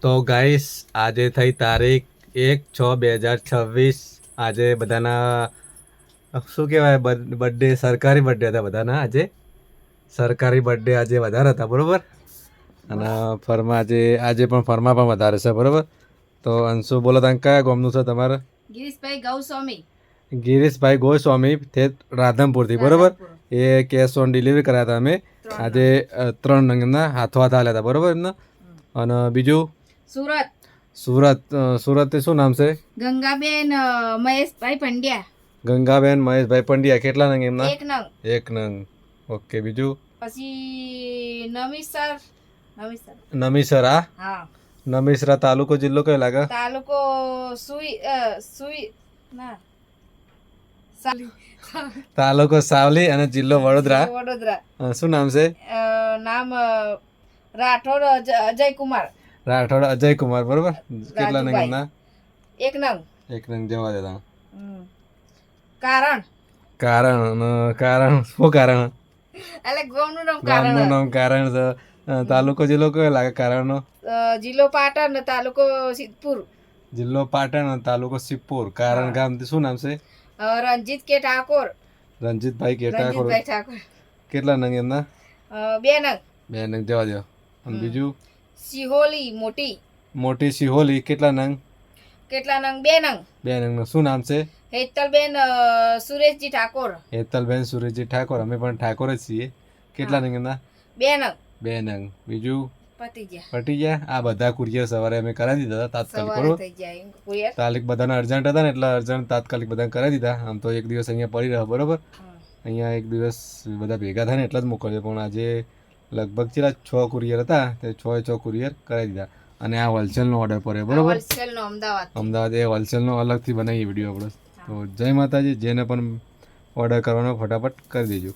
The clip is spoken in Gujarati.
તો ગાઈસ આજે થઈ તારીખ 1/6/2026. આજે બધાના શું કહેવાય બર્થડે, સરકારી બર્થડે હતા બધાના. આજે સરકારી બર્થડે આજે વધારે હતા, બરોબર. અને ફરમાં આજે પણ ફરમાં પણ વધારે છે, બરોબર. તો અંશુ બોલો, તમે કયા ગામનું છે તમારે? ગિરીશભાઈ ગૌસ્વામી. ગિરીશભાઈ ગોસ્વામી તે રાધનપુરથી, બરોબર. એ કેશ ઓન ડિલિવરી કર્યા હતા અમે. આજે 3 નંગના હાથો હાથ આલ્યા હતા, બરોબર એમના. અને બીજું સુરત. સુરત શું નામ છે? ગંગાબેન મહેશભાઈ પંડ્યા. ગંગાબેન મહેશભાઈ પંડ્યા. કેટલા નંગ એમના? 1 નંગ. 1 નંગ. ઓકે. બીજું પછી નમીસર. નમીસર. હા. નમીસરા તાલુકો જિલ્લો કયો લાગે? તાલુકો સુઈ ના તાલુકો સાવલી અને જિલ્લો વડોદરા. વડોદરા. શું નામ છે? નામ રાઠોડ અજયકુમાર. રાઠોડ અજયકુમાર, બરોબર. કેટલા નંગ એમના? 1 નંગ. 1 નંગ જવા દેતા. કારણ શું કારણ? એટલે ગામનું નામ ગામનું નામ કારણ છે. તાલુકો જિલ્લો કયો લાગે કારણનો? જિલ્લો પાટણ, તાલુકો સિદ્ધપુર. જિલ્લો પાટણ અને તાલુકો સિદ્ધપુર. કારણ ગામ શું નામ છે? રંજીત કે ઠાકોર. રંજીતભાઈ કે ઠાકોર. કેટલા નંગ એમના? 2 નંગ. 2 નંગ જવા દો. અને બીજું સિહોલી મોટી સિહોલી. કેટલા નંગ? 2 નંગ. 2 નંગ. શું નામ છે? હેતલબેન સુરેશજી ઠાકોર. હેતલબેન સુરેશજી ઠાકોર. અમે પણ ઠાકોર જ છીએ. કેટલા નંગ એમના? 2 નંગ. 2 નંગ. બીજું પતી ગયા. આ બધા કુરિયર સવારે અમે કરાવી દીધા હતા તાત્કાલિક, બરોબર. તાત્કાલિક બધાના અર્જન્ટ હતા ને એટલે અર્જન્ટ તાત્કાલિક બધા કરાવી દીધા. આમ તો એક દિવસ અહીંયા પડી રહ્યો, બરોબર. અહીંયા એક દિવસ બધા ભેગા થાય ને એટલે જ મોકલજો. પણ આજે લગભગ છેલ્લા 6 કુરિયર હતા, તે 6 કુરિયર કરાવી દીધા. અને આ હોલસેલનો ઓર્ડર પડ્યો, બરોબર. અમદાવાદ. એ હોલસેલનો અલગથી બનાવીએ વિડીયો આપણે. તો જય માતાજી. જેને પણ ઓર્ડર કરવાનો ફટાફટ કરી દેજો.